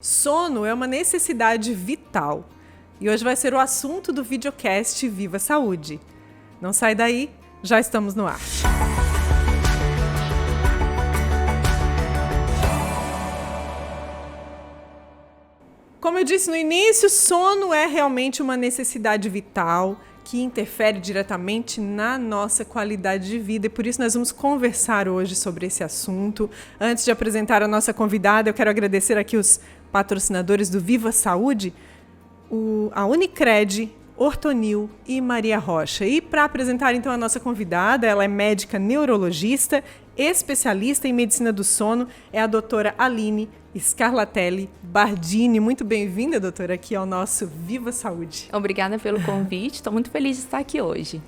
Sono é uma necessidade vital e hoje vai ser o assunto do videocast Viva Saúde. Não sai daí, já estamos no ar. Como eu disse no início, sono é realmente uma necessidade vital que interfere diretamente na nossa qualidade de vida e por isso nós vamos conversar hoje sobre esse assunto. Antes de apresentar a nossa convidada, eu quero agradecer aqui os patrocinadores do Viva Saúde, a Unicred, Ortonil e Maria Rocha. E para apresentar então a nossa convidada, ela é médica neurologista, especialista em medicina do sono, é a doutora Aline Scarlatelli Bardini. Muito bem-vinda, doutora, aqui ao nosso Viva Saúde. Obrigada pelo convite, estou muito feliz de estar aqui hoje.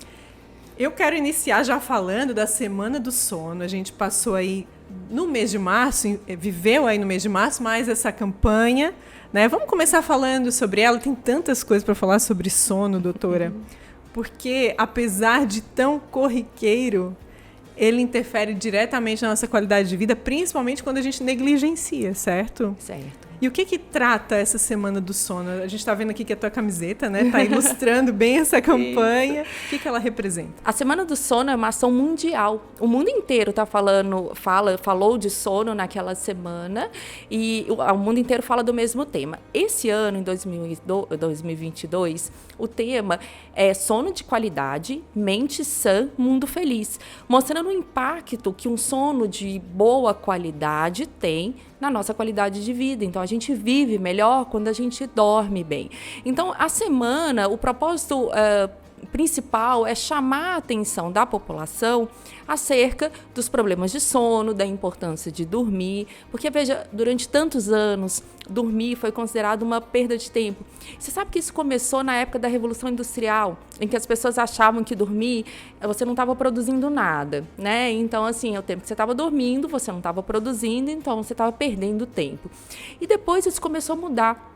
Eu quero iniciar já falando da Semana do Sono. A gente passou aí no mês de março, viveu aí no mês de março, mais essa campanha, né? Vamos começar falando sobre ela. Tem tantas coisas para falar sobre sono, doutora, porque apesar de tão corriqueiro, ele interfere diretamente na nossa qualidade de vida, principalmente quando a gente negligencia, certo? Certo. E o que trata essa Semana do Sono? A gente está vendo aqui que a tua camiseta, né, está ilustrando bem essa campanha. O que ela representa? A Semana do Sono é uma ação mundial. O mundo inteiro falou de sono naquela semana e o mundo inteiro fala do mesmo tema. Esse ano, em 2022, o tema é sono de qualidade, mente sã, mundo feliz, mostrando o impacto que um sono de boa qualidade tem na nossa qualidade de vida. Então, a gente vive melhor quando a gente dorme bem. Então, a semana, o propósito principal é chamar a atenção da população acerca dos problemas de sono, da importância de dormir, porque, veja, durante tantos anos, dormir foi considerado uma perda de tempo. Você sabe que isso começou na época da Revolução Industrial, em que as pessoas achavam que dormir, você não estava produzindo nada, né? Então, assim, o tempo que você estava dormindo, você não estava produzindo, então você estava perdendo tempo. E depois isso começou a mudar.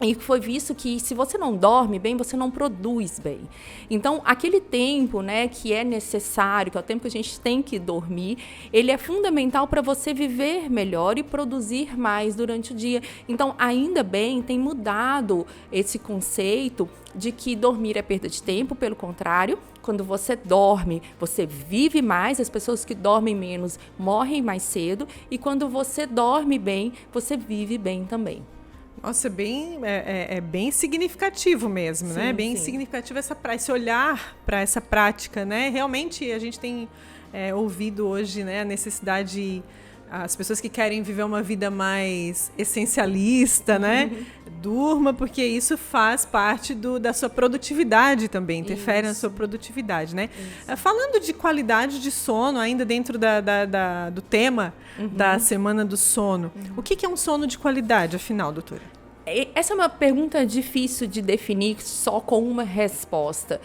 E foi visto que se você não dorme bem, você não produz bem. Então, aquele tempo, né, que é necessário, que é o tempo que a gente tem que dormir, ele é fundamental para você viver melhor e produzir mais durante o dia. Então, ainda bem, tem mudado esse conceito de que dormir é perda de tempo. Pelo contrário, quando você dorme, você vive mais. As pessoas que dormem menos morrem mais cedo. E quando você dorme bem, você vive bem também. Nossa, é bem significativo mesmo, sim, né? Bem significativo esse olhar para essa prática, né? Realmente a gente tem ouvido hoje, né, a necessidade, as pessoas que querem viver uma vida mais essencialista, né? Durma, porque isso faz parte da sua produtividade também, interfere na sua produtividade, né? Falando de qualidade de sono, ainda dentro do tema da Semana do Sono, o que é um sono de qualidade, afinal, doutora? Essa é uma pergunta difícil de definir só com uma resposta.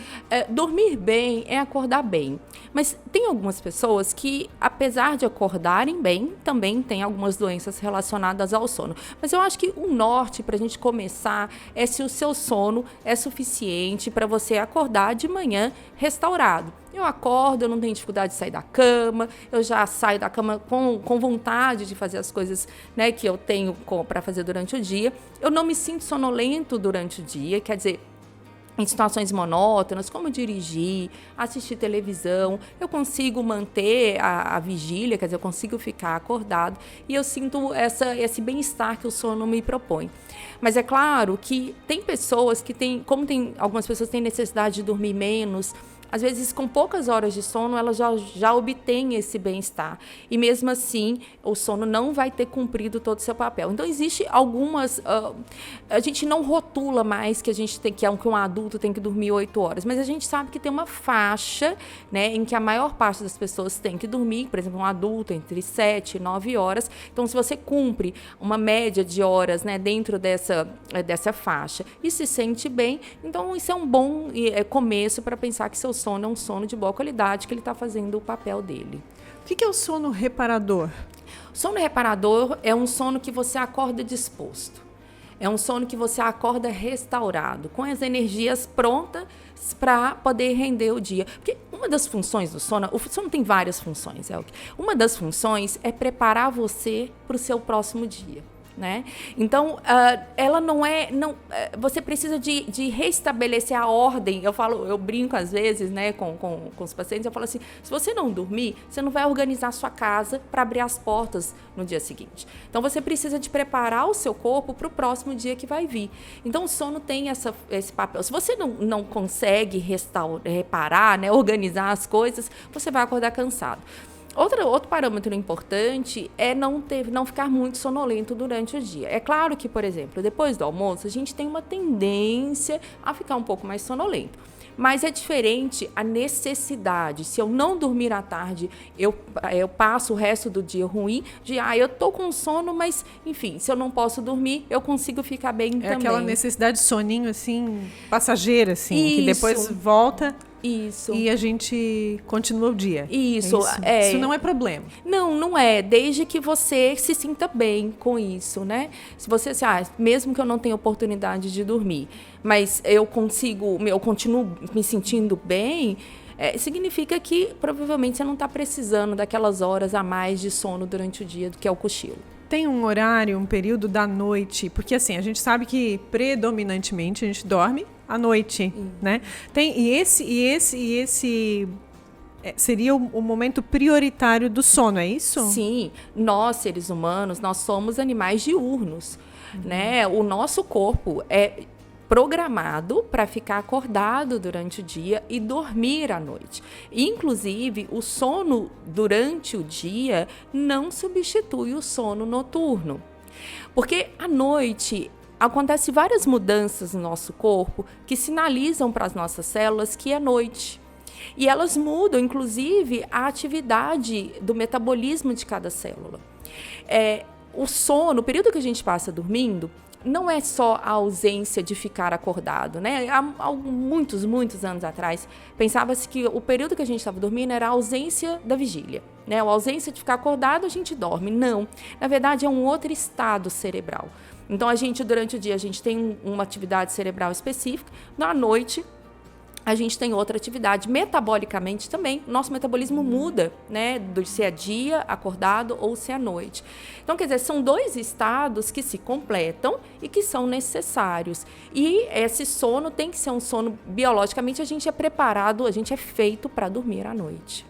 Dormir bem é acordar bem. Mas tem algumas pessoas que, apesar de acordarem bem, também têm algumas doenças relacionadas ao sono. Mas eu acho que o norte para a gente começar é se o seu sono é suficiente para você acordar de manhã restaurado. Eu acordo, eu não tenho dificuldade de sair da cama, eu já saio da cama com vontade de fazer as coisas, né, que eu tenho para fazer durante o dia. Eu não me sinto sonolento durante o dia, quer dizer, em situações monótonas, como dirigir, assistir televisão, eu consigo manter a vigília, quer dizer, eu consigo ficar acordado e eu sinto esse bem-estar que o sono me propõe. Mas é claro que tem pessoas que algumas pessoas têm necessidade de dormir menos, às vezes, com poucas horas de sono, ela já obtém esse bem-estar. E mesmo assim, o sono não vai ter cumprido todo o seu papel. Então, existe algumas... a gente não rotula mais que um adulto tem que dormir 8 horas. Mas a gente sabe que tem uma faixa, né, em que a maior parte das pessoas tem que dormir. Por exemplo, um adulto entre 7 e 9 horas. Então, se você cumpre uma média de horas, né, dentro dessa faixa e se sente bem, então isso é um bom começo para pensar que seu sono é um sono de boa qualidade, que ele está fazendo o papel dele. O que é o sono reparador? Sono reparador é um sono que você acorda disposto. É um sono que você acorda restaurado, com as energias prontas para poder render o dia. Porque uma das funções do sono, o sono tem várias funções, Elke. Uma das funções é preparar você para o seu próximo dia. né? Então, ela não é... você precisa de restabelecer a ordem. Eu brinco às vezes, né, com os pacientes, eu falo assim, se você não dormir, você não vai organizar a sua casa para abrir as portas no dia seguinte. Então, você precisa de preparar o seu corpo para o próximo dia que vai vir. Então, o sono tem esse papel. Se você não consegue reparar, né, organizar as coisas, você vai acordar cansado. Outro parâmetro importante é não ficar muito sonolento durante o dia. É claro que, por exemplo, depois do almoço, a gente tem uma tendência a ficar um pouco mais sonolento. Mas é diferente a necessidade. Se eu não dormir à tarde, eu passo o resto do dia ruim, eu tô com sono, mas, enfim, se eu não posso dormir, eu consigo ficar bem também. É aquela necessidade de soninho, assim, passageira, assim, Isso. que depois volta... Isso. E a gente continua o dia. Isso. Isso não é problema. Não é. Desde que você se sinta bem com isso, né? Se você, mesmo que eu não tenha oportunidade de dormir, mas eu continuo me sentindo bem, significa que provavelmente você não está precisando daquelas horas a mais de sono durante o dia, que é o cochilo. Tem um horário, um período da noite, porque assim, a gente sabe que predominantemente a gente dorme à noite, né? E esse seria o momento prioritário do sono, é isso? Sim, nós seres humanos, nós somos animais diurnos, né? O nosso corpo é programado para ficar acordado durante o dia e dormir à noite. Inclusive, o sono durante o dia não substitui o sono noturno. Porque à noite acontecem várias mudanças no nosso corpo que sinalizam para as nossas células que é noite. E elas mudam, inclusive, a atividade do metabolismo de cada célula. O sono, o período que a gente passa dormindo, não é só a ausência de ficar acordado, né? Há muitos anos atrás, pensava-se que o período que a gente estava dormindo era a ausência da vigília, né? A ausência de ficar acordado, a gente dorme. Não. Na verdade, é um outro estado cerebral. Então, durante o dia, a gente tem uma atividade cerebral específica. Na noite, a gente tem outra atividade. Metabolicamente também, nosso metabolismo muda, né? Se é dia, acordado ou se é noite. Então, quer dizer, são dois estados que se completam e que são necessários. E esse sono tem que ser um sono, biologicamente, a gente é preparado, a gente é feito para dormir à noite.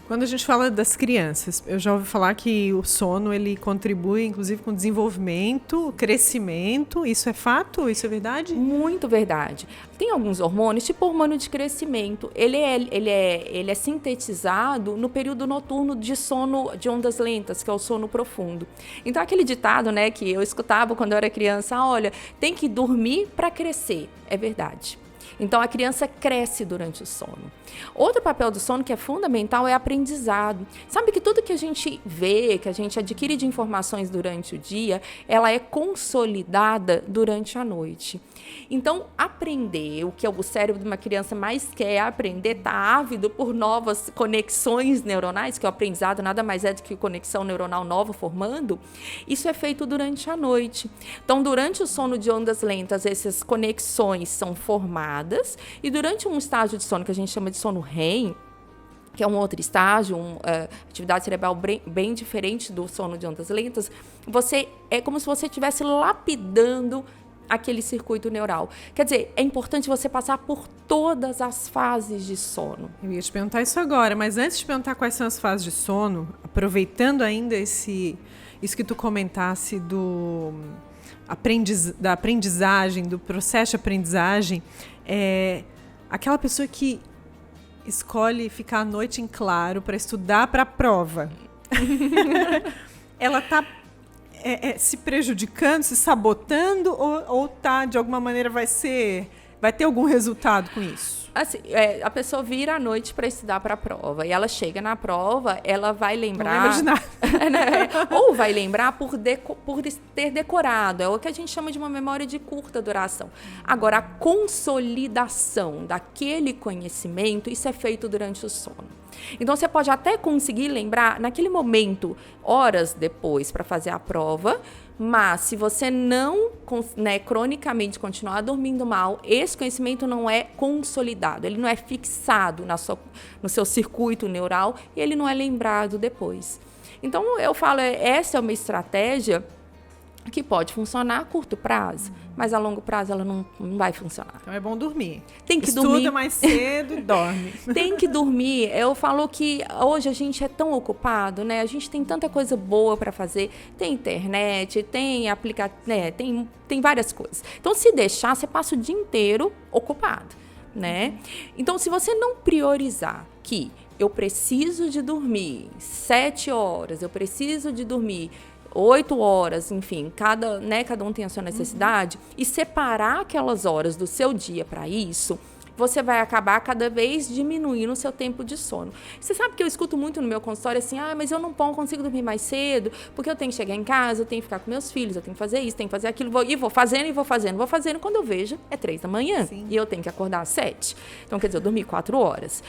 Quando a gente fala das crianças, eu já ouvi falar que o sono ele contribui, inclusive, com o desenvolvimento, crescimento. Isso é fato? Isso é verdade? Muito verdade. Tem alguns hormônios, tipo o hormônio de crescimento. Ele é sintetizado no período noturno de sono de ondas lentas, que é o sono profundo. Então, aquele ditado, né, que eu escutava quando eu era criança, olha, tem que dormir para crescer. É verdade. Então, a criança cresce durante o sono. Outro papel do sono que é fundamental é aprendizado. Sabe que tudo que a gente vê, que a gente adquire de informações durante o dia, ela é consolidada durante a noite. Então, aprender, o que o cérebro de uma criança mais quer é aprender, está ávido por novas conexões neuronais, que o aprendizado nada mais é do que conexão neuronal nova formando, isso é feito durante a noite. Então, durante o sono de ondas lentas, essas conexões são formadas e durante um estágio de sono que a gente chama de sono REM, que é um outro estágio, atividade cerebral bem diferente do sono de ondas lentas, é como se você estivesse lapidando aquele circuito neural. Quer dizer, é importante você passar por todas as fases de sono. Eu ia te perguntar isso agora, mas antes de perguntar quais são as fases de sono, aproveitando ainda isso que tu comentasse da aprendizagem, do processo de aprendizagem, aquela pessoa que escolhe ficar a noite em claro para estudar para a prova, ela está se prejudicando, se sabotando ou tá, de alguma maneira vai ter algum resultado com isso? Assim, a pessoa vira à noite para estudar para a prova e ela chega na prova, ela vai lembrar... Não lembra de nada. Ou vai lembrar por ter decorado. É o que a gente chama de uma memória de curta duração. Agora, a consolidação daquele conhecimento, isso é feito durante o sono. Então, você pode até conseguir lembrar naquele momento, horas depois, para fazer a prova, mas se você não, cronicamente continuar dormindo mal, esse conhecimento não é consolidado, ele não é fixado no seu circuito neural e ele não é lembrado depois. Então, eu falo, essa é uma estratégia que pode funcionar a curto prazo, mas a longo prazo ela não vai funcionar. Então é bom dormir. Tem que Estuda dormir mais cedo e dorme. Tem que dormir. Eu falo que hoje a gente é tão ocupado, né? A gente tem tanta coisa boa para fazer. Tem internet, tem aplicativo, né? Tem várias coisas. Então, se deixar, você passa o dia inteiro ocupado, né? Então, se você não priorizar que eu preciso de dormir 7 horas, eu preciso de dormir 8 horas, enfim, cada um tem a sua necessidade, e separar aquelas horas do seu dia para isso, você vai acabar cada vez diminuindo o seu tempo de sono. Você sabe que eu escuto muito no meu consultório assim, mas eu não consigo dormir mais cedo, porque eu tenho que chegar em casa, eu tenho que ficar com meus filhos, eu tenho que fazer isso, tenho que fazer aquilo, vou fazendo. Quando eu vejo, é 3 da manhã. Sim. E eu tenho que acordar às 7. Então, quer dizer, eu dormi 4 horas.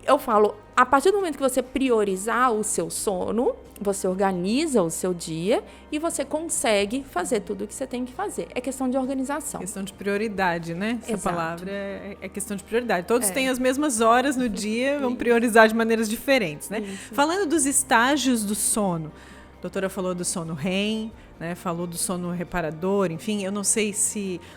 Eu falo, a partir do momento que você priorizar o seu sono, você organiza o seu dia e você consegue fazer tudo o que você tem que fazer. É questão de organização. Questão de prioridade, né? Essa Exato. palavra é questão de prioridade. Todos têm as mesmas horas no dia, vão priorizar de maneiras diferentes, né? Isso. Falando dos estágios do sono, a doutora falou do sono REM, né, falou do sono reparador, enfim, eu não sei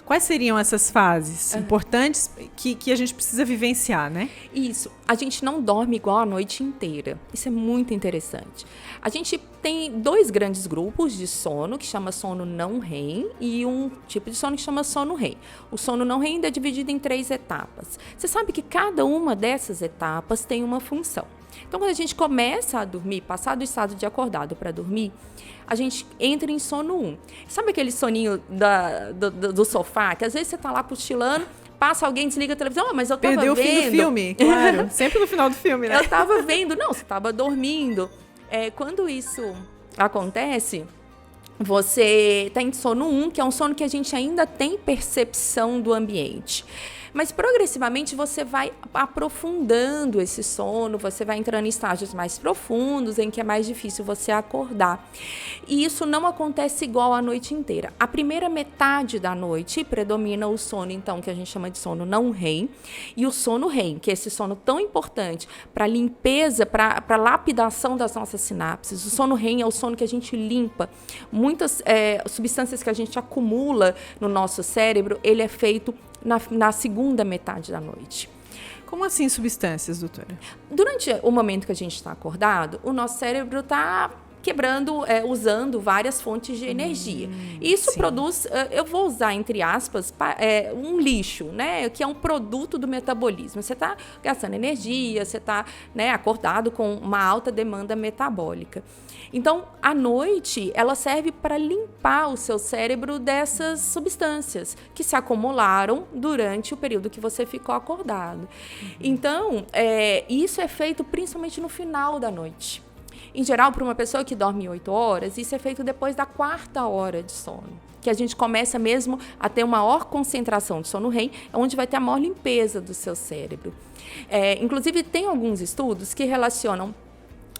quais seriam essas fases importantes que a gente precisa vivenciar, né? Isso, a gente não dorme igual a noite inteira, isso é muito interessante. A gente tem 2 grandes grupos de sono, que chama sono não REM, e um tipo de sono que chama sono REM. O sono não REM é dividido em 3 etapas. Você sabe que cada uma dessas etapas tem uma função. Então, quando a gente começa a dormir, passar do estado de acordado para dormir, a gente entra em sono 1. Sabe aquele soninho do sofá, que às vezes você tá lá cochilando, passa alguém, desliga a televisão, mas eu tava vendo... Perdeu o fim do filme, claro. Sempre no final do filme, né? Eu tava vendo. Não, você tava dormindo. Quando isso acontece, você tá em sono 1, que é um sono que a gente ainda tem percepção do ambiente. Mas progressivamente você vai aprofundando esse sono, você vai entrando em estágios mais profundos, em que é mais difícil você acordar. E isso não acontece igual a noite inteira. A primeira metade da noite predomina o sono, então, que a gente chama de sono não REM, e o sono REM, que é esse sono tão importante para limpeza, para lapidação das nossas sinapses. O sono REM é o sono que a gente limpa. Muitas substâncias que a gente acumula no nosso cérebro, ele é feito na segunda metade da noite. Como assim substâncias, doutora? Durante o momento que a gente está acordado, o nosso cérebro está quebrando, usando várias fontes de energia. Isso produz, eu vou usar entre aspas, um lixo, né? Que é um produto do metabolismo. Você está gastando energia, você está, né, acordado com uma alta demanda metabólica. Então, à noite, ela serve para limpar o seu cérebro dessas substâncias que se acumularam durante o período que você ficou acordado. Então, isso é feito principalmente no final da noite. Em geral, para uma pessoa que dorme 8 horas, isso é feito depois da 4ª hora de sono, que a gente começa mesmo a ter uma maior concentração de sono REM, onde vai ter a maior limpeza do seu cérebro. Inclusive, tem alguns estudos que relacionam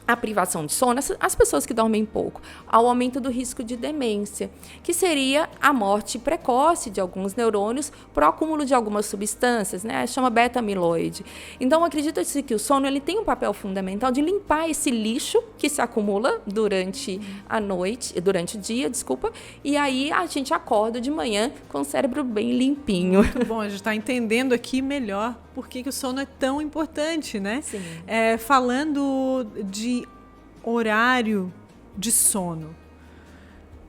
a privação de sono, as pessoas que dormem pouco, ao aumento do risco de demência, que seria a morte precoce de alguns neurônios por acúmulo de algumas substâncias, né? Chama beta-amiloide. Então, acredita-se que o sono ele tem um papel fundamental de limpar esse lixo que se acumula durante a noite, durante o dia, e aí a gente acorda de manhã com o cérebro bem limpinho. Muito bom, a gente está entendendo aqui melhor por que o sono é tão importante, né? Sim. Falando de horário de sono,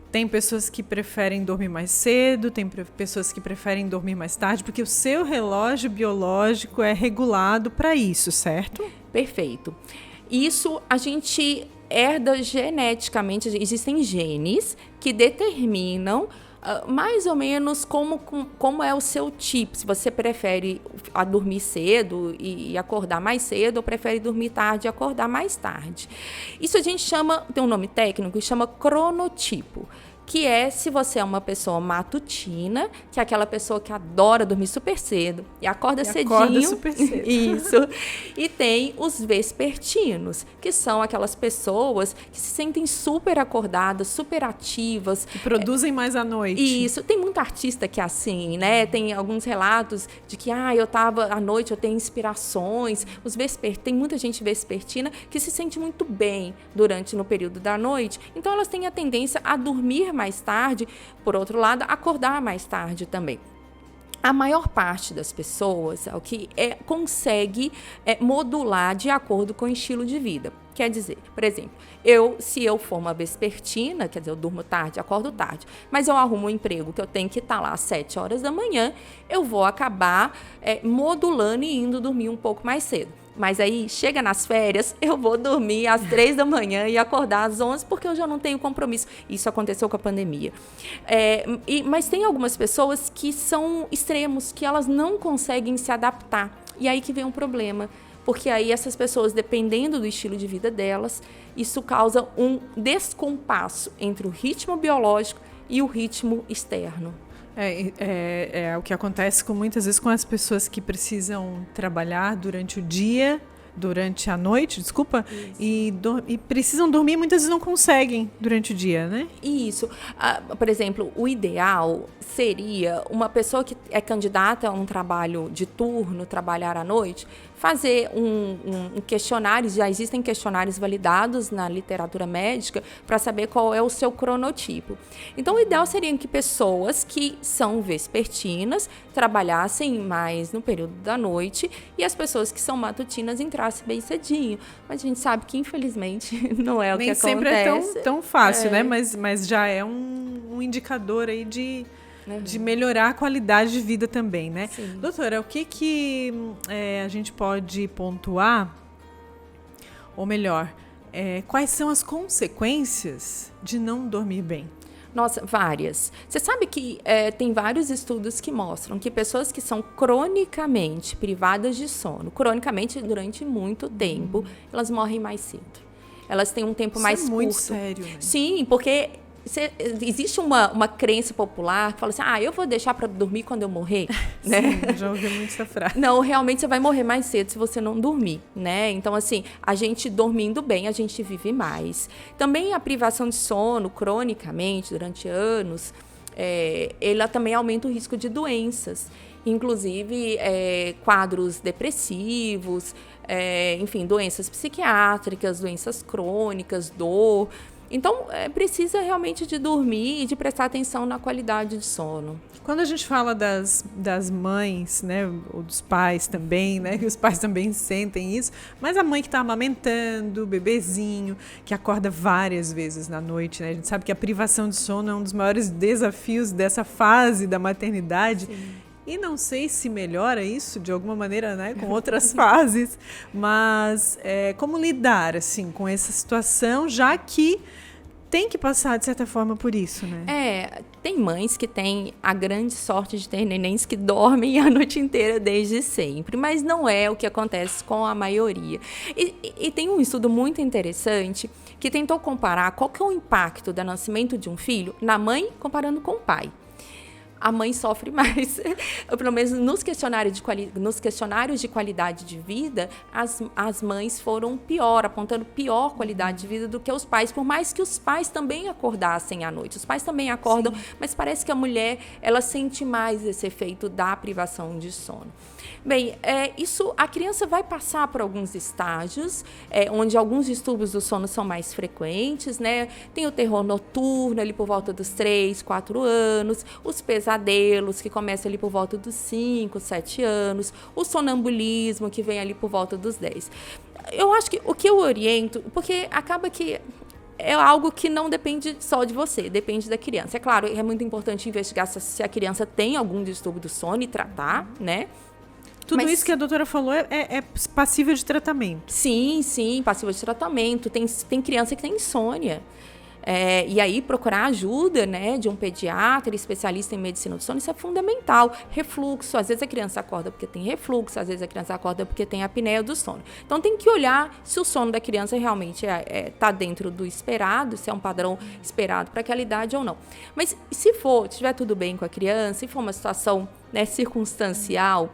tem pessoas que preferem dormir mais cedo, tem pessoas que preferem dormir mais tarde, porque o seu relógio biológico é regulado para isso, certo? Perfeito. Isso a gente herda geneticamente, existem genes que determinam mais ou menos como é o seu tipo, se você prefere dormir cedo e acordar mais cedo ou prefere dormir tarde e acordar mais tarde. Isso a gente chama, tem um nome técnico que chama cronotipo, que é se você é uma pessoa matutina, que é aquela pessoa que adora dormir super cedo e acorda cedinho. Acorda super cedo. Isso. E tem os vespertinos, que são aquelas pessoas que se sentem super acordadas, super ativas. Que produzem mais à noite. Isso. Tem muita artista que é assim, né? Tem alguns relatos de que, eu tava à noite, eu tenho inspirações. Tem muita gente vespertina que se sente muito bem no período da noite. Então, elas têm a tendência a dormir mais tarde, por outro lado, acordar mais tarde também. A maior parte das pessoas consegue modular de acordo com o estilo de vida. Quer dizer, por exemplo, se eu for uma vespertina, quer dizer, eu durmo tarde, acordo tarde, mas eu arrumo um emprego que eu tenho que estar lá às 7 horas da manhã, eu vou acabar modulando e indo dormir um pouco mais cedo. Mas aí, chega nas férias, eu vou dormir às 3 da manhã e acordar às 11, porque eu já não tenho compromisso. Isso aconteceu com a pandemia. Mas tem algumas pessoas que são extremos, que elas não conseguem se adaptar. E aí que vem um problema. Porque aí essas pessoas, dependendo do estilo de vida delas, isso causa descompasso entre o ritmo biológico e o ritmo externo. É o que acontece muitas vezes com as pessoas que precisam trabalhar durante a noite, e precisam dormir, muitas vezes não conseguem durante o dia, né? Isso. Por exemplo, o ideal seria uma pessoa que é candidata a um trabalho de turno, trabalhar à noite, fazer um questionário. Já existem questionários validados na literatura médica para saber qual é o seu cronotipo. Então, o ideal seria que pessoas que são vespertinas trabalhassem mais no período da noite e as pessoas que são matutinas entrassem bem cedinho. Mas a gente sabe que, infelizmente, não é o que acontece. Nem sempre é tão fácil, né? Mas já é um indicador aí de melhorar a qualidade de vida também, né? Sim. Doutora, o que a gente pode pontuar, ou melhor, quais são as consequências de não dormir bem? Nossa, várias. Você sabe que tem vários estudos que mostram que pessoas que são cronicamente privadas de sono, cronicamente durante muito tempo, elas morrem mais cedo. Elas têm um tempo mais curto. Isso é muito sério, né? Sim, porque existe uma crença popular que fala assim, eu vou deixar para dormir quando eu morrer, né? Sim, já ouvi muito essa frase. Não, realmente você vai morrer mais cedo se você não dormir, né? Então, assim, a gente dormindo bem, a gente vive mais. Também a privação de sono, cronicamente, durante anos, ela também aumenta o risco de doenças, inclusive quadros depressivos, enfim, doenças psiquiátricas, doenças crônicas, dor. Então, precisa realmente de dormir e de prestar atenção na qualidade de sono. Quando a gente fala das mães, né, ou dos pais também, né, que os pais também sentem isso, mas a mãe que está amamentando, o bebezinho, que acorda várias vezes na noite, né, a gente sabe que a privação de sono é um dos maiores desafios dessa fase da maternidade. Sim. E não sei se melhora isso de alguma maneira, né, com outras fases, mas como lidar assim, com essa situação, já que tem que passar, de certa forma, por isso, né? Tem mães que têm a grande sorte de ter nenéns que dormem a noite inteira desde sempre, mas não é o que acontece com a maioria. E tem um estudo muito interessante que tentou comparar qual que é o impacto do nascimento de um filho na mãe comparando com o pai. A mãe sofre mais. Pelo menos nos questionários de qualidade de vida, as mães foram pior, apontando pior qualidade de vida do que os pais, por mais que os pais também acordassem à noite. Os pais também acordam, sim, mas parece que a mulher, ela sente mais esse efeito da privação de sono. Bem, a criança vai passar por alguns estágios, onde alguns distúrbios do sono são mais frequentes, né? Tem o terror noturno, ali por volta dos 3, 4 anos, os pesadelos, que começam ali por volta dos 5, 7 anos, o sonambulismo, que vem ali por volta dos 10. Eu acho que o que eu oriento, porque acaba que é algo que não depende só de você, depende da criança. É claro, é muito importante investigar se a criança tem algum distúrbio do sono e tratar, né? Tudo isso que a doutora falou é passível de tratamento. Sim, passível de tratamento. Tem criança que tem insônia. E aí procurar ajuda, né, de um pediatra, especialista em medicina do sono, isso é fundamental. Refluxo, às vezes a criança acorda porque tem refluxo, às vezes a criança acorda porque tem apneia do sono. Então tem que olhar se o sono da criança realmente está dentro do esperado, se é um padrão esperado para aquela idade ou não. Mas se estiver tudo bem com a criança, se for uma situação, né, circunstancial,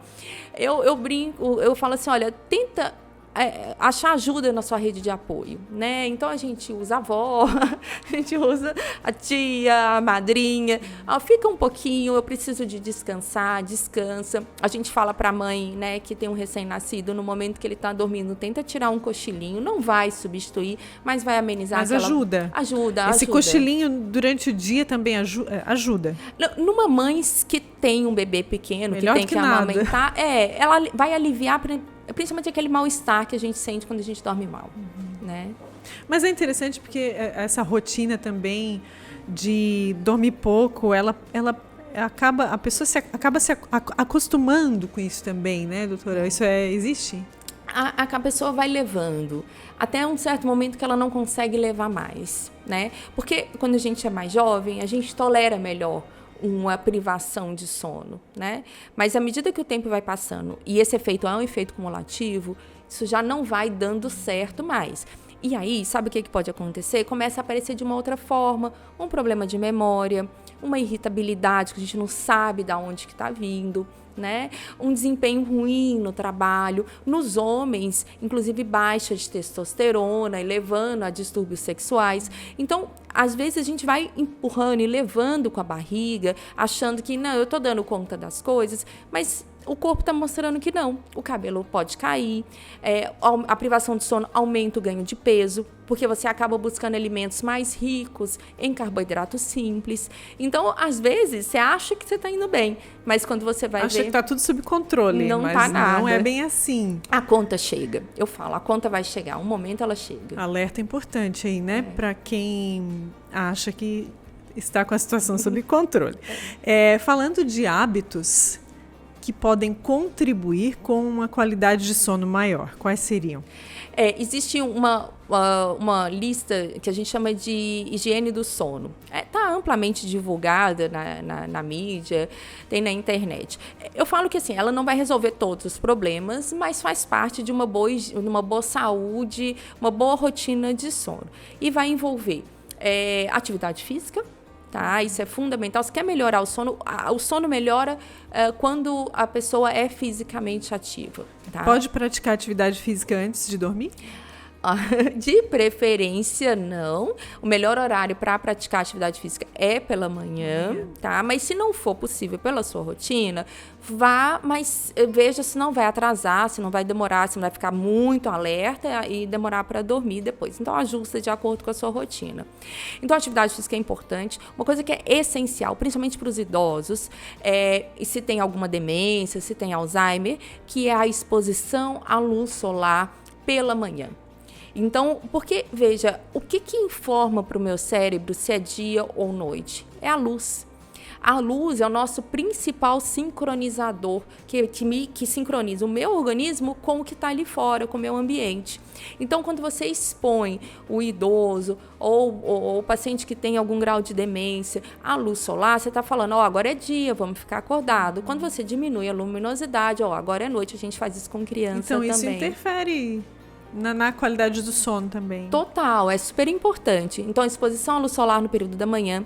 eu brinco, eu falo assim, olha, tenta achar ajuda na sua rede de apoio, né? Então a gente usa a avó, a gente usa a tia, a madrinha. Fica um pouquinho, eu preciso de descansar, descansa. A gente fala para a mãe, né, que tem um recém-nascido, no momento que ele está dormindo, tenta tirar um cochilinho, não vai substituir, mas vai amenizar. Mas ajuda. Ajuda. Esse cochilinho durante o dia também ajuda. Numa mãe que tem um bebê pequeno, melhor que tem que amamentar, ela vai aliviar principalmente aquele mal-estar que a gente sente quando a gente dorme mal, né? Mas é interessante porque essa rotina também de dormir pouco, a pessoa acaba se acostumando com isso também, né, doutora? Isso existe? A pessoa vai levando até um certo momento que ela não consegue levar mais, né? Porque quando a gente é mais jovem, a gente tolera melhor uma privação de sono, né? Mas à medida que o tempo vai passando e esse efeito é um efeito cumulativo, isso já não vai dando certo mais. E aí, sabe o que pode acontecer? Começa a aparecer de uma outra forma, um problema de memória, uma irritabilidade que a gente não sabe de onde que está vindo, né? Um desempenho ruim no trabalho, nos homens, inclusive baixa de testosterona e levando a distúrbios sexuais. Então, às vezes a gente vai empurrando e levando com a barriga, achando que não, eu estou dando conta das coisas, mas o corpo está mostrando que não. O cabelo pode cair, a privação de sono aumenta o ganho de peso, porque você acaba buscando alimentos mais ricos em carboidratos simples. Então, às vezes, você acha que você está indo bem, mas quando você vai ver... Acha que está tudo sob controle, não mas tá nada. Não é bem assim. A conta chega. Eu falo, a conta vai chegar. Um momento ela chega. Alerta importante aí, né? Para quem acha que está com a situação sob controle. Falando de hábitos que podem contribuir com uma qualidade de sono maior, quais seriam? Existe uma lista que a gente chama de higiene do sono. Está amplamente divulgada na mídia, tem na internet. Eu falo que assim, ela não vai resolver todos os problemas, mas faz parte de uma boa saúde, uma boa rotina de sono. E vai envolver atividade física. Tá? Isso é fundamental. Se quer melhorar o sono melhora quando a pessoa é fisicamente ativa. Tá? Pode praticar atividade física antes de dormir? De preferência, não. O melhor horário para praticar atividade física é pela manhã, tá? Mas se não for possível pela sua rotina, vá, mas veja se não vai atrasar, se não vai demorar, se não vai ficar muito alerta e demorar para dormir depois. Então, ajusta de acordo com a sua rotina. Então, a atividade física é importante. Uma coisa que é essencial, principalmente para os idosos, e se tem alguma demência, se tem Alzheimer, que é a exposição à luz solar pela manhã. Então, porque, veja, o que informa para o meu cérebro se é dia ou noite? É a luz. A luz é o nosso principal sincronizador, que sincroniza o meu organismo com o que está ali fora, com o meu ambiente. Então, quando você expõe o idoso ou o paciente que tem algum grau de demência à luz solar, você está falando, agora é dia, vamos ficar acordado. Quando você diminui a luminosidade, agora é noite, a gente faz isso com criança também. Então, isso interfere na qualidade do sono também. Total, é super importante. Então, a exposição à luz solar no período da manhã.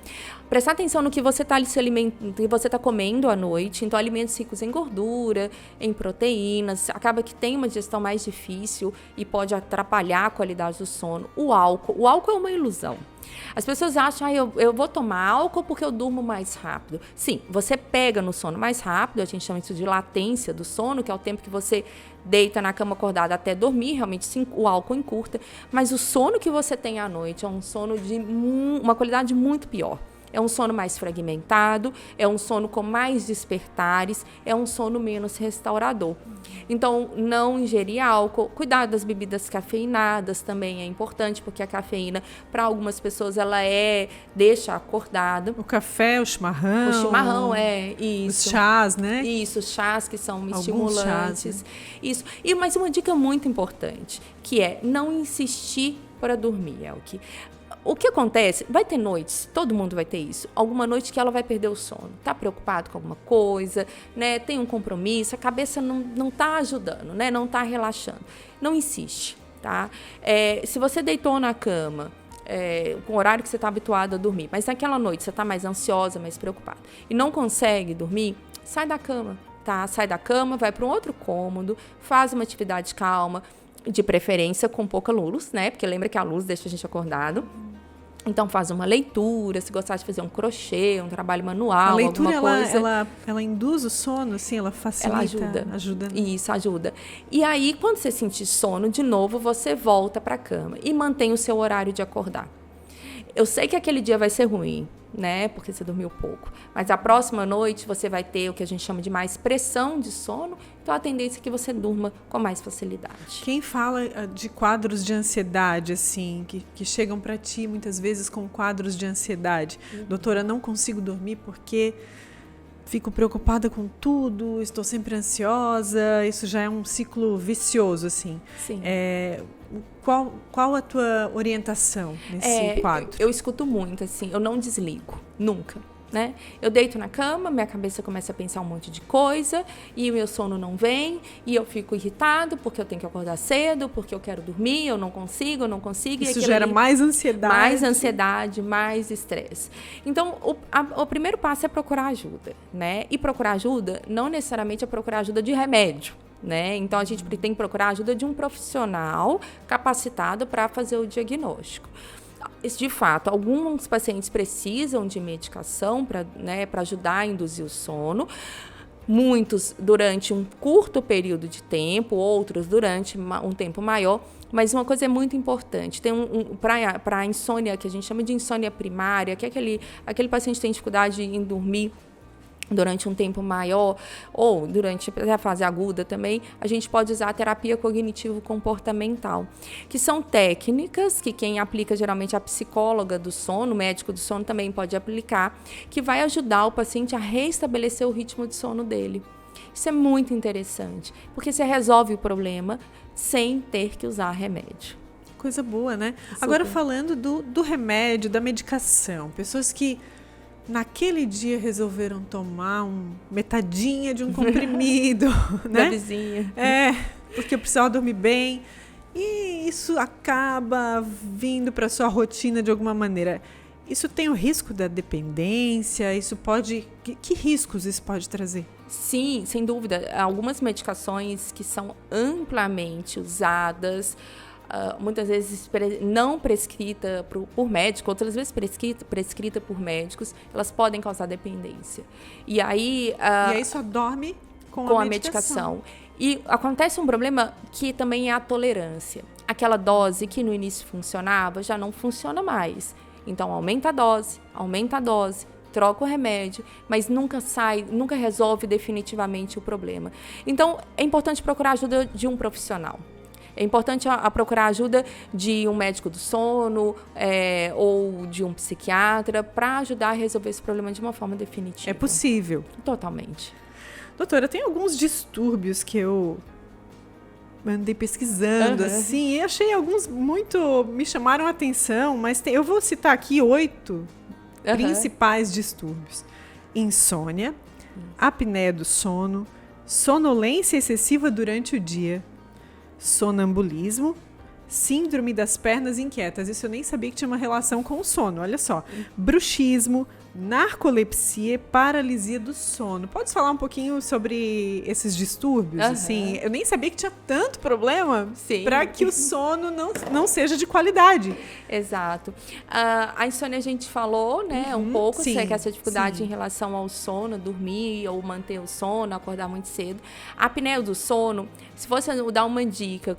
Prestar atenção no que você está se alimentando, que você está comendo à noite. Então, alimentos ricos em gordura, em proteínas. Acaba que tem uma digestão mais difícil e pode atrapalhar a qualidade do sono. O álcool é uma ilusão. As pessoas acham, eu vou tomar álcool porque eu durmo mais rápido. Sim, você pega no sono mais rápido, a gente chama isso de latência do sono, que é o tempo que você deita na cama acordada até dormir, realmente o álcool encurta, mas o sono que você tem à noite é um sono de uma qualidade muito pior. É um sono mais fragmentado, é um sono com mais despertares, é um sono menos restaurador. Então, não ingerir álcool, cuidar das bebidas cafeinadas também é importante, porque a cafeína, para algumas pessoas, ela deixa acordada. O café, o chimarrão. O chimarrão, isso. Os chás, né? Isso, os chás que são alguns estimulantes. Chás, né? Isso. E mais uma dica muito importante, que é não insistir para dormir, Elke. O que acontece? Vai ter noites, todo mundo vai ter isso. Alguma noite que ela vai perder o sono. Tá preocupado com alguma coisa, né? Tem um compromisso, a cabeça não tá ajudando, né? Não tá relaxando. Não insiste, tá? Se você deitou na cama, com o horário que você está habituado a dormir, mas naquela noite você está mais ansiosa, mais preocupada e não consegue dormir, sai da cama, tá? Sai da cama, vai para um outro cômodo, faz uma atividade calma. De preferência com pouca luz, né? Porque lembra que a luz deixa a gente acordado. Então, faz uma leitura, se gostar de fazer um crochê, um trabalho manual, a leitura, alguma coisa. ela induz o sono, assim, ela facilita? Ela ajuda. Né? Isso, ajuda. E aí, quando você sentir sono, de novo, você volta para a cama e mantém o seu horário de acordar. Eu sei que aquele dia vai ser ruim, né? Porque você dormiu pouco. Mas a próxima noite você vai ter o que a gente chama de mais pressão de sono. Então, a tendência é que você durma com mais facilidade. Quem fala de quadros de ansiedade, assim, que chegam para ti muitas vezes com quadros de ansiedade. Doutora, não consigo dormir porque fico preocupada com tudo, estou sempre ansiosa. Isso já é um ciclo vicioso, assim. Sim. Qual a tua orientação nesse quadro? Eu escuto muito, assim, eu não desligo, nunca, né? Eu deito na cama, minha cabeça começa a pensar um monte de coisa e o meu sono não vem e eu fico irritado porque eu tenho que acordar cedo, porque eu quero dormir, eu não consigo. Isso gera mais ansiedade. Mais ansiedade, mais estresse. Então, o primeiro passo é procurar ajuda, né? E procurar ajuda não necessariamente é procurar ajuda de remédio. Né? Então, a gente tem que procurar a ajuda de um profissional capacitado para fazer o diagnóstico. De fato, alguns pacientes precisam de medicação para ajudar a induzir o sono. Muitos durante um curto período de tempo, outros durante um tempo maior. Mas uma coisa é muito importante, tem para a insônia, que a gente chama de insônia primária, que é aquele paciente que tem dificuldade em dormir durante um tempo maior, ou durante a fase aguda também, a gente pode usar a terapia cognitivo-comportamental, que são técnicas que quem aplica geralmente é a psicóloga do sono, o médico do sono também pode aplicar, que vai ajudar o paciente a restabelecer o ritmo de sono dele. Isso é muito interessante, porque você resolve o problema sem ter que usar remédio. Coisa boa, né? Super. Agora falando do remédio, da medicação, pessoas que naquele dia resolveram tomar metadinha de um comprimido, né? Da vizinha. Porque eu precisava dormir bem. E isso acaba vindo para sua rotina de alguma maneira. Isso tem o risco da dependência? Isso pode... Que riscos isso pode trazer? Sim, sem dúvida. Algumas medicações que são amplamente usadas, muitas vezes não prescrita por médico, outras vezes prescrita por médicos, elas podem causar dependência. E aí só dorme com a medicação. E acontece um problema que também é a tolerância. Aquela dose que no início funcionava já não funciona mais. Então aumenta a dose, troca o remédio, mas nunca resolve definitivamente o problema. Então é importante procurar a ajuda de um profissional. É importante procurar a ajuda de um médico do sono ou de um psiquiatra para ajudar a resolver esse problema de uma forma definitiva. É possível? Totalmente. Doutora, tem alguns distúrbios que eu andei pesquisando, assim, e achei alguns me chamaram a atenção, mas eu vou citar aqui 8 principais distúrbios. Insônia, apneia do sono, sonolência excessiva durante o dia, sonambulismo, síndrome das pernas inquietas. Isso eu nem sabia que tinha uma relação com o sono, olha só. Bruxismo, narcolepsia, paralisia do sono. Pode falar um pouquinho sobre esses distúrbios? Assim, eu nem sabia que tinha tanto problema para que o sono não seja de qualidade. Exato. A insônia a gente falou, né, um pouco, que é essa dificuldade em relação ao sono, dormir ou manter o sono, acordar muito cedo. A apneia do sono, se você dar uma dica,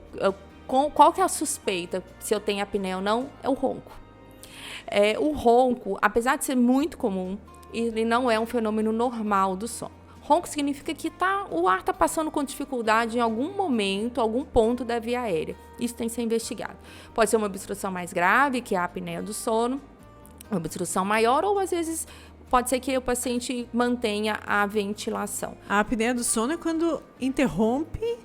qual que é a suspeita se eu tenho apneia ou não, é o ronco. O ronco, apesar de ser muito comum, ele não é um fenômeno normal do sono. Ronco significa que o ar está passando com dificuldade em algum momento, algum ponto da via aérea. Isso tem que ser investigado. Pode ser uma obstrução mais grave, que é a apneia do sono, uma obstrução maior, ou às vezes pode ser que o paciente mantenha a ventilação. A apneia do sono é quando interrompe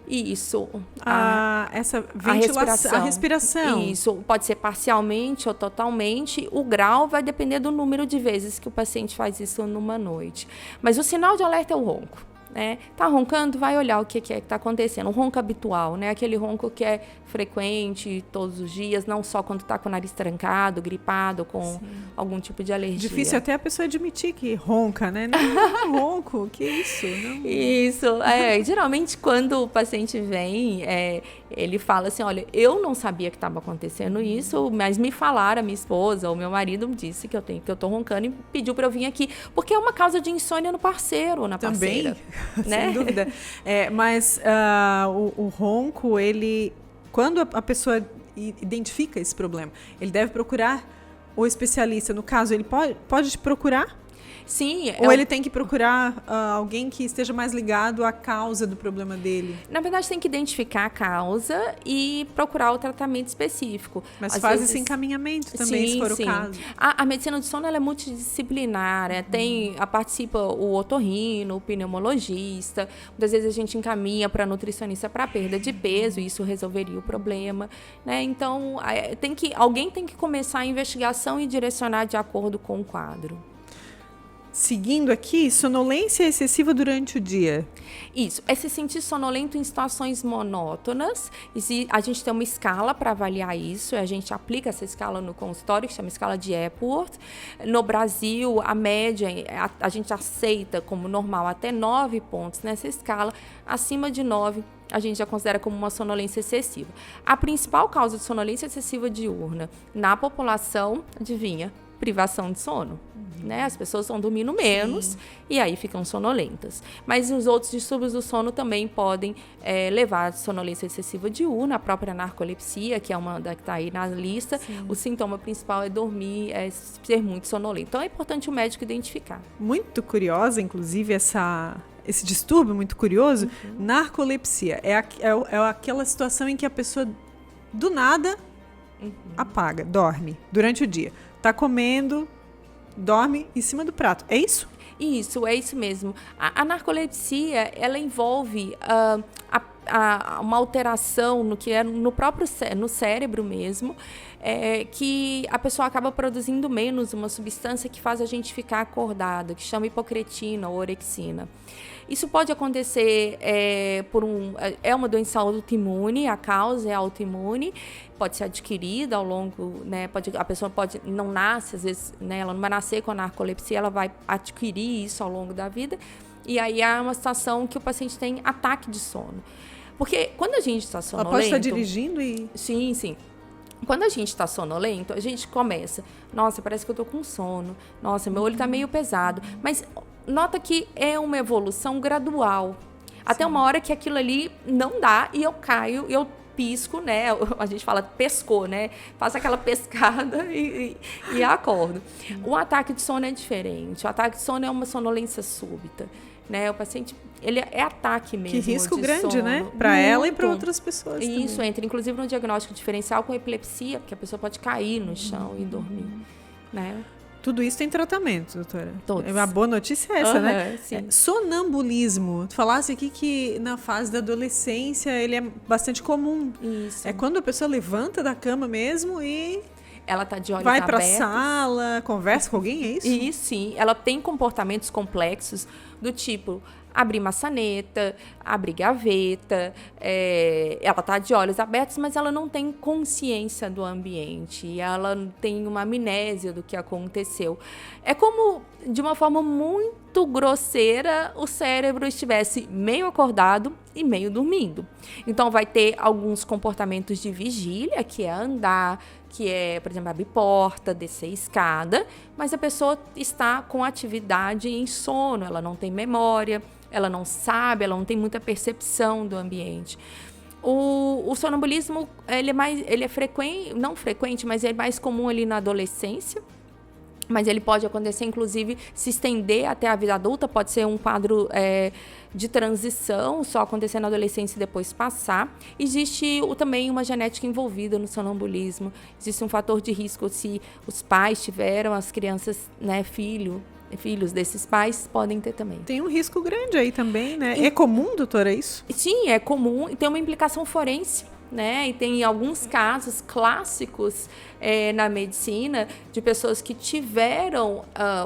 essa ventilação, a respiração. Isso, pode ser parcialmente ou totalmente. O grau vai depender do número de vezes que o paciente faz isso numa noite. Mas o sinal de alerta é o ronco. né? Tá roncando, vai olhar o que é que tá acontecendo. Um ronco habitual, né? Aquele ronco que é frequente todos os dias, não só quando tá com o nariz trancado, gripado, com algum tipo de alergia. Difícil até a pessoa admitir que ronca, né? Não, ronco, que isso? Não. Isso, geralmente quando o paciente vem, ele fala assim, olha, eu não sabia que estava acontecendo isso, mas me falaram, a minha esposa ou meu marido me disse que eu tô roncando e pediu para eu vir aqui, porque é uma causa de insônia no parceiro ou na parceira. Também, né? sem dúvida. Mas o ronco, ele, quando a pessoa identifica esse problema, ele deve procurar o especialista. No caso, ele pode te procurar? Sim. Ou ele tem que procurar alguém que esteja mais ligado à causa do problema dele? Na verdade, tem que identificar a causa e procurar o tratamento específico. Mas faz esse encaminhamento também, se for o caso. A medicina do sono ela é multidisciplinar. Participa o otorrino, o pneumologista. Muitas vezes a gente encaminha para nutricionista para perda de peso, e isso resolveria o problema, né? Então, alguém tem que começar a investigação e direcionar de acordo com o quadro. Seguindo aqui, sonolência excessiva durante o dia. Isso, é se sentir sonolento em situações monótonas. A gente tem uma escala para avaliar isso, a gente aplica essa escala no consultório, que chama escala de Epworth. No Brasil, a média, a gente aceita como normal até 9 pontos nessa escala. Acima de 9, a gente já considera como uma sonolência excessiva. A principal causa de sonolência excessiva diurna na população, adivinha? Privação de sono. Né? As pessoas estão dormindo menos e aí ficam sonolentas. Mas os outros distúrbios do sono também podem levar a sonolência excessiva diurna, a própria narcolepsia, que é uma da que está aí na lista. Sim. O sintoma principal é dormir, ser muito sonolento. Então é importante o médico identificar. Muito curiosa, inclusive, esse distúrbio muito curioso. Narcolepsia é aquela situação em que a pessoa do nada apaga, dorme durante o dia. Tá comendo, dorme em cima do prato. É isso? Isso, é isso mesmo. A narcolepsia, ela envolve uma alteração no que é no próprio no cérebro mesmo, que a pessoa acaba produzindo menos uma substância que faz a gente ficar acordada, que chama hipocretina ou orexina. Isso pode acontecer é uma doença autoimune, a causa é autoimune, pode ser adquirida ao longo, né? A pessoa não nasce, às vezes, né? Ela não vai nascer com a narcolepsia, ela vai adquirir isso ao longo da vida. E aí é uma situação que o paciente tem ataque de sono. Porque quando a gente está sonolento... Ela pode estar dirigindo e... Sim. Quando a gente está sonolento, a gente começa... Nossa, parece que eu estou com sono. Nossa, meu olho está meio pesado. Mas nota que é uma evolução gradual. Até uma hora que aquilo ali não dá e eu caio, eu pisco, né? A gente fala pescou, né? Faço aquela pescada e acordo. O ataque de sono é diferente. O ataque de sono é uma sonolência súbita, né? O paciente, ele é ataque mesmo. Que risco de grande, sono. né? Para ela e para outras pessoas. Isso também. entra, inclusive, no diagnóstico diferencial com epilepsia, porque a pessoa pode cair no chão e dormir, né? Tudo isso tem tratamento, doutora. Todos. A boa notícia é essa, né? Sim. Sonambulismo. Tu falasse aqui que na fase da adolescência ele é bastante comum. Isso. É quando a pessoa levanta da cama mesmo e... Ela tá de olhos vai abertos. pra sala, conversa com alguém, é isso? E sim, ela tem comportamentos complexos do tipo abrir maçaneta, abrir gaveta, ela tá de olhos abertos, mas ela não tem consciência do ambiente, ela tem uma amnésia do que aconteceu. É como, de uma forma muito grosseira, o cérebro estivesse meio acordado e meio dormindo. Então, vai ter alguns comportamentos de vigília, que é andar, que é, por exemplo, abrir porta, descer escada, mas a pessoa está com atividade em sono, ela não tem memória, ela não sabe, ela não tem muita percepção do ambiente. O sonambulismo, ele é frequente, não frequente, mas é mais comum ali na adolescência, mas ele pode acontecer, inclusive, se estender até a vida adulta, pode ser um quadro de transição, só acontecer na adolescência e depois passar. Existe também uma genética envolvida no sonambulismo, existe um fator de risco se os pais tiveram, as crianças, né, filhos desses pais podem ter também. Tem um risco grande aí também, né? É comum, doutora, isso? Sim, é comum e tem uma implicação forense, né? E tem alguns casos clássicos na medicina de pessoas que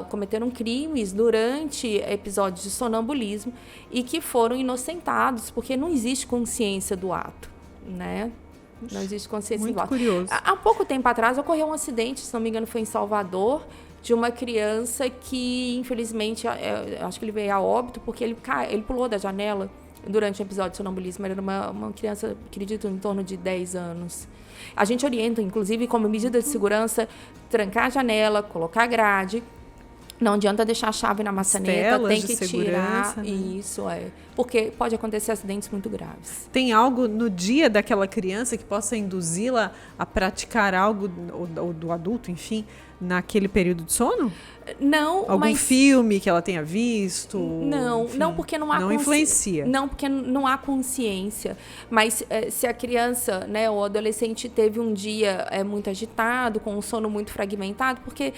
cometeram crimes durante episódios de sonambulismo e que foram inocentados, porque não existe consciência do ato, né? Não existe consciência do ato. Muito curioso. Há pouco tempo atrás ocorreu um acidente, se não me engano foi em Salvador, de uma criança que, infelizmente, acho que ele veio a óbito porque ele pulou da janela durante um episódio de sonambulismo. Ele era uma criança, acredito, em torno de 10 anos. A gente orienta, inclusive, como medida de segurança, trancar a janela, colocar grade. Não adianta deixar a chave na maçaneta, tem que tirar. Né? Isso, porque pode acontecer acidentes muito graves. Tem algo no dia daquela criança que possa induzi-la a praticar algo, ou do adulto, enfim, naquele período de sono? Não, Algum filme que ela tenha visto? Não, enfim, não porque não há não influencia. Não, porque não há consciência. Mas se a criança, né, ou adolescente teve um dia muito agitado, com um sono muito fragmentado, porque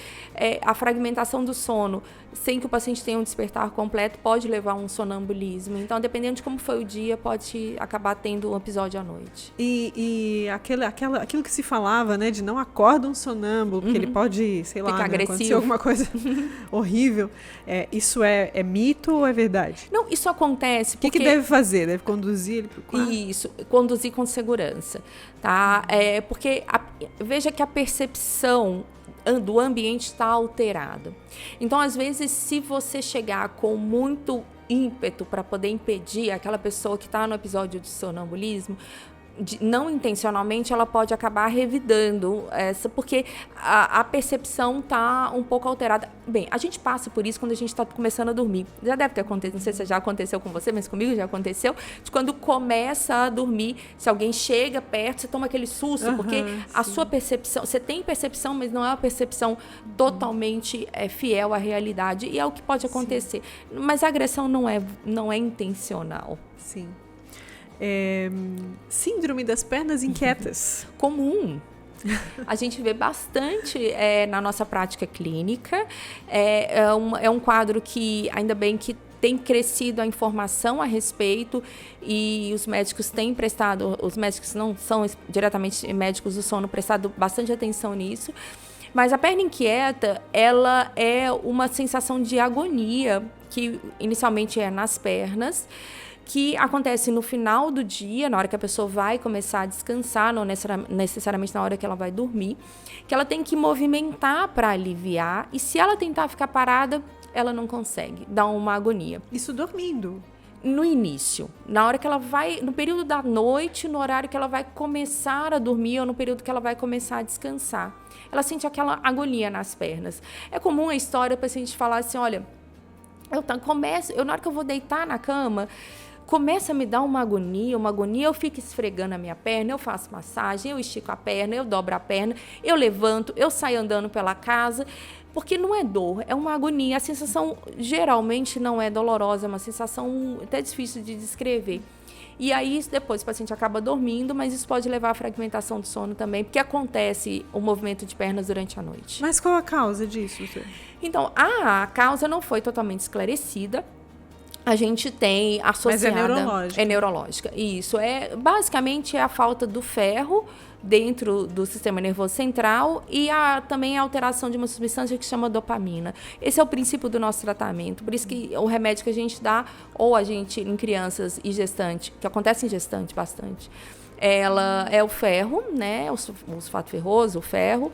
a fragmentação do sono, sem que o paciente tenha um despertar completo, pode levar a um sonambulismo. Então, dependendo de como foi o dia, pode acabar tendo um episódio à noite. E aquilo que se falava, né, de não acorda um sonâmbulo, porque ele pode, sei lá, né, acontecer alguma coisa horrível. Isso é mito ou é verdade? Não, isso acontece porque... O que deve fazer? Deve conduzir ele para o quarto? Isso, conduzir com segurança, tá? Porque veja que a percepção do ambiente está alterada. Então, às vezes, se você chegar com muito ímpeto para poder impedir aquela pessoa que está no episódio de sonambulismo, não intencionalmente, ela pode acabar revidando porque a percepção está um pouco alterada. Bem, a gente passa por isso quando a gente está começando a dormir. Já deve ter acontecido, não sei se já aconteceu com você, mas comigo já aconteceu, de quando começa a dormir, se alguém chega perto, você toma aquele susto, porque a sua percepção, você tem percepção, mas não é uma percepção totalmente fiel à realidade, e é o que pode acontecer. Sim. Mas a agressão não é intencional. Sim. Síndrome das pernas inquietas. Comum. A gente vê bastante na nossa prática clínica. É um quadro que, ainda bem que tem crescido a informação a respeito e os médicos têm prestado, os médicos não são diretamente médicos do sono, prestado bastante atenção nisso. Mas a perna inquieta, ela é uma sensação de agonia, que inicialmente é nas pernas, que acontece no final do dia, na hora que a pessoa vai começar a descansar, não necessariamente na hora que ela vai dormir, que ela tem que movimentar para aliviar, e se ela tentar ficar parada, ela não consegue, dá uma agonia. Isso dormindo? No início, na hora que ela vai, no período da noite, no horário que ela vai começar a dormir ou no período que ela vai começar a descansar. Ela sente aquela agonia nas pernas. É comum a história, o paciente falar assim, olha, na hora que eu vou deitar na cama, começa a me dar uma agonia, eu fico esfregando a minha perna, eu faço massagem, eu estico a perna, eu dobro a perna, eu levanto, eu saio andando pela casa, porque não é dor, é uma agonia. A sensação geralmente não é dolorosa, é uma sensação até difícil de descrever. E aí, depois o paciente acaba dormindo, mas isso pode levar à fragmentação do sono também, porque acontece o movimento de pernas durante a noite. Mas qual a causa disso? Então, a causa não foi totalmente esclarecida. A gente tem associada... Mas é neurológica. É neurológica. Isso. Basicamente, é a falta do ferro dentro do sistema nervoso central e também a alteração de uma substância que se chama dopamina. Esse é o princípio do nosso tratamento. Por isso que o remédio que a gente dá, ou a gente, em crianças e gestante, que acontece em gestante bastante, ela é o ferro, né? O sulfato ferroso, o ferro,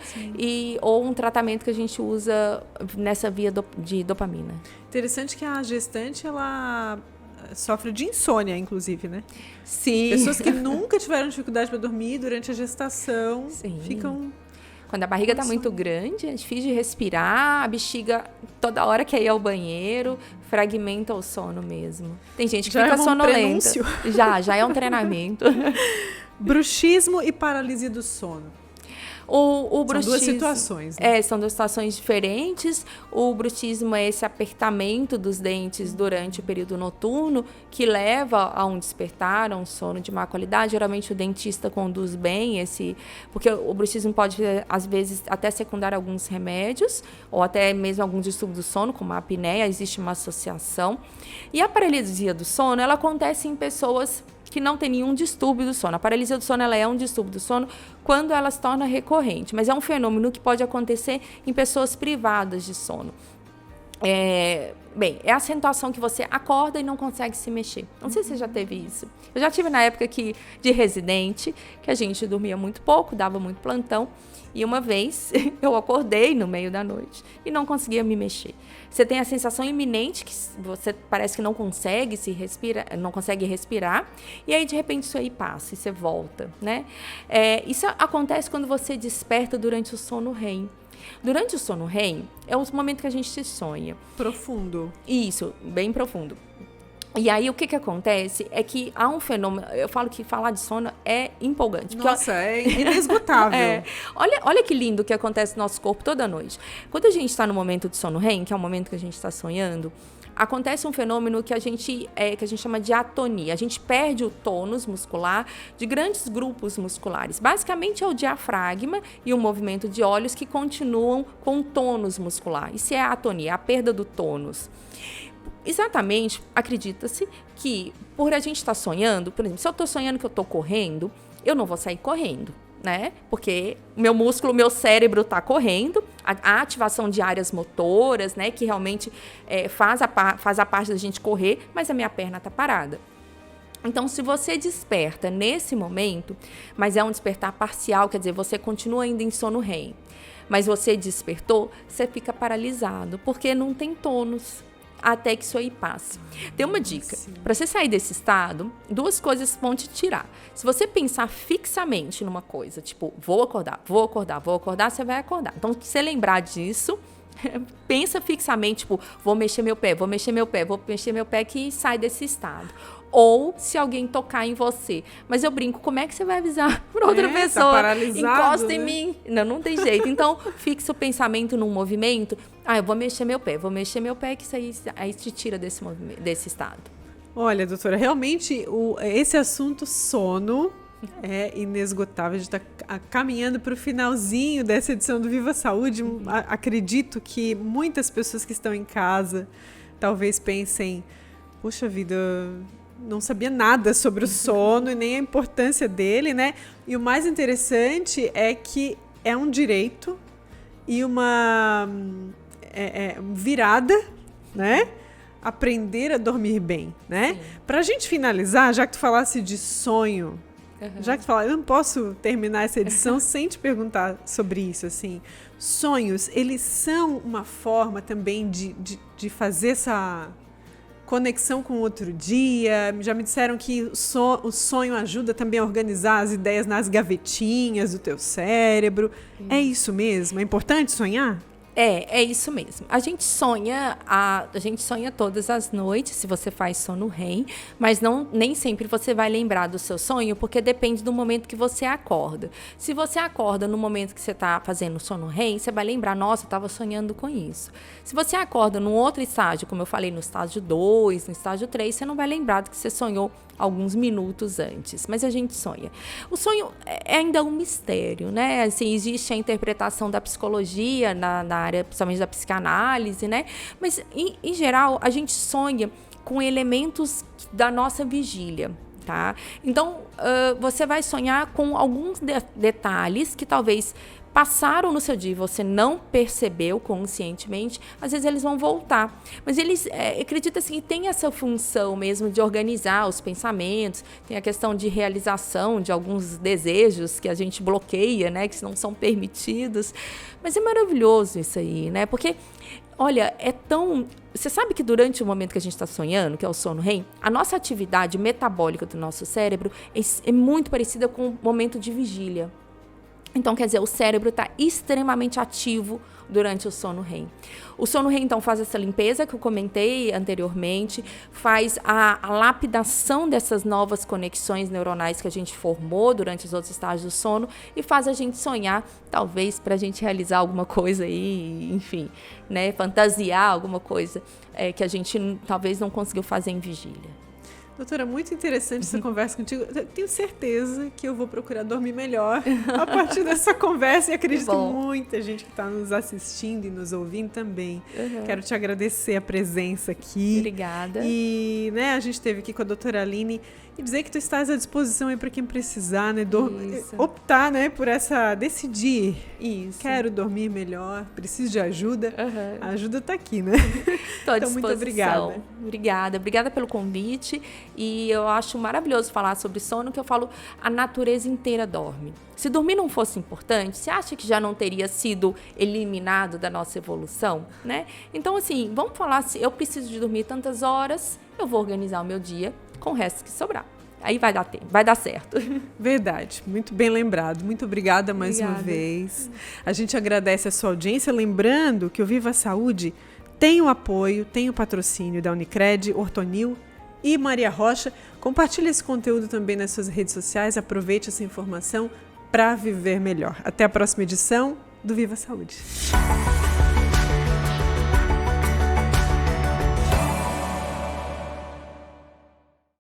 ou um tratamento que a gente usa nessa via de dopamina. Interessante que a gestante, ela sofre de insônia, inclusive, né? Sim. Pessoas que nunca tiveram dificuldade para dormir durante a gestação ficam... Quando a barriga está muito grande, é difícil de respirar, a bexiga toda hora quer ir ao banheiro, fragmenta o sono mesmo. Tem gente que fica sonolenta. Já é um treinamento. Bruxismo e paralisia do sono. O bruxismo, são duas situações, né? São duas situações diferentes. O bruxismo é esse apertamento dos dentes durante o período noturno que leva a um despertar, a um sono de má qualidade. Geralmente o dentista conduz bem porque o bruxismo pode, às vezes, até secundar alguns remédios ou até mesmo alguns distúrbios do sono, como a apneia, existe uma associação. E a paralisia do sono, ela acontece em pessoas que não tem nenhum distúrbio do sono. A paralisia do sono, ela é um distúrbio do sono quando ela se torna recorrente, mas é um fenômeno que pode acontecer em pessoas privadas de sono. É a acentuação que você acorda e não consegue se mexer. Não sei se você já teve isso. Eu já tive na época de residente, que a gente dormia muito pouco, dava muito plantão, e uma vez eu acordei no meio da noite e não conseguia me mexer. Você tem a sensação iminente que você parece que não consegue respirar, e aí de repente isso aí passa e você volta, né? Isso acontece quando você desperta durante o sono REM. Durante o sono REM é o momento que a gente se sonha. Profundo. Isso, bem profundo. E aí, o que acontece é que há um fenômeno... Eu falo que falar de sono é empolgante. Nossa, é inesgotável. Olha que lindo que acontece no nosso corpo toda noite. Quando a gente está no momento de sono REM, que é o momento que a gente está sonhando, acontece um fenômeno que a gente chama de atonia. A gente perde o tônus muscular de grandes grupos musculares. Basicamente, é o diafragma e o movimento de olhos que continuam com o tônus muscular. Isso é a atonia, a perda do tônus. Exatamente, acredita-se que por a gente estar sonhando, por exemplo, se eu estou sonhando que eu estou correndo, eu não vou sair correndo, né? Porque meu músculo, meu cérebro está correndo, a ativação de áreas motoras, né? Que realmente faz a parte da gente correr, mas a minha perna está parada. Então, se você desperta nesse momento, mas é um despertar parcial, quer dizer, você continua ainda em sono REM, mas você despertou, você fica paralisado, porque não tem tônus. Até que isso aí passe. Tem uma dica. Para você sair desse estado, 2 coisas vão te tirar. Se você pensar fixamente numa coisa, tipo, vou acordar, você vai acordar. Então, se você lembrar disso, pensa fixamente, tipo, vou mexer meu pé, que sai desse estado. Ou se alguém tocar em você. Mas eu brinco, como é que você vai avisar para outra pessoa? Tá paralisado, encosta em mim. Não tem jeito. Então, fixa o pensamento num movimento. Eu vou mexer meu pé, que isso aí te tira desse estado. Olha, doutora, realmente esse assunto sono é inesgotável. A gente está caminhando para o finalzinho dessa edição do Viva Saúde. Acredito que muitas pessoas que estão em casa talvez pensem, puxa vida, não sabia nada sobre o sono e nem a importância dele, né? E o mais interessante é que é um direito e uma virada, né? Aprender a dormir bem, né? Pra gente finalizar, já que tu falasse de sonho, já que tu falasse, eu não posso terminar essa edição sem te perguntar sobre isso, assim. Sonhos, eles são uma forma também de fazer essa conexão com outro dia. Já me disseram que o sonho ajuda também a organizar as ideias nas gavetinhas do teu cérebro. É isso mesmo? É importante sonhar? É isso mesmo. A gente sonha todas as noites, se você faz sono REM, mas nem sempre você vai lembrar do seu sonho, porque depende do momento que você acorda. Se você acorda no momento que você está fazendo sono REM, você vai lembrar, nossa, eu estava sonhando com isso. Se você acorda num outro estágio, como eu falei, no estágio 2, no estágio 3, você não vai lembrar do que você sonhou alguns minutos antes, mas a gente sonha. O sonho é ainda um mistério, né? Assim, existe a interpretação da psicologia na área, principalmente da psicanálise, né? Mas, em geral, a gente sonha com elementos da nossa vigília, tá? Então, você vai sonhar com alguns detalhes que talvez passaram no seu dia e você não percebeu conscientemente, às vezes eles vão voltar. Mas eles, acredita-se que tem essa função mesmo de organizar os pensamentos, tem a questão de realização de alguns desejos que a gente bloqueia, né, que não são permitidos. Mas é maravilhoso isso aí, né, porque, olha, Você sabe que durante o momento que a gente está sonhando, que é o sono REM, a nossa atividade metabólica do nosso cérebro é muito parecida com o momento de vigília. Então, quer dizer, o cérebro está extremamente ativo durante o sono REM. O sono REM, então, faz essa limpeza que eu comentei anteriormente, faz a lapidação dessas novas conexões neuronais que a gente formou durante os outros estágios do sono e faz a gente sonhar, talvez, para a gente realizar alguma coisa aí, enfim, né, fantasiar alguma coisa que a gente talvez não conseguiu fazer em vigília. Doutora, muito interessante essa conversa contigo. Eu tenho certeza que eu vou procurar dormir melhor a partir dessa conversa e acredito que muita gente que está nos assistindo e nos ouvindo também. Quero te agradecer a presença aqui. Obrigada. E a gente esteve aqui com a doutora Aline e dizer que tu estás à disposição aí para quem precisar, né? Optar, né, por decidir. Isso. Quero dormir melhor, preciso de ajuda. A ajuda está aqui, né? Estou à disposição. Então, muito obrigada. Obrigada pelo convite. E eu acho maravilhoso falar sobre sono, que eu falo, a natureza inteira dorme. Se dormir não fosse importante, você acha que já não teria sido eliminado da nossa evolução, né? Então, assim, vamos falar, se eu preciso de dormir tantas horas, eu vou organizar o meu dia com o resto que sobrar. Aí vai dar tempo, vai dar certo. Verdade, muito bem lembrado. Muito obrigada mais uma vez. A gente agradece a sua audiência, lembrando que o Viva Saúde tem o apoio, tem o patrocínio da Unicred, Ortonil e Maria Rocha. Compartilhe esse conteúdo também nas suas redes sociais, aproveite essa informação para viver melhor. Até a próxima edição do Viva Saúde.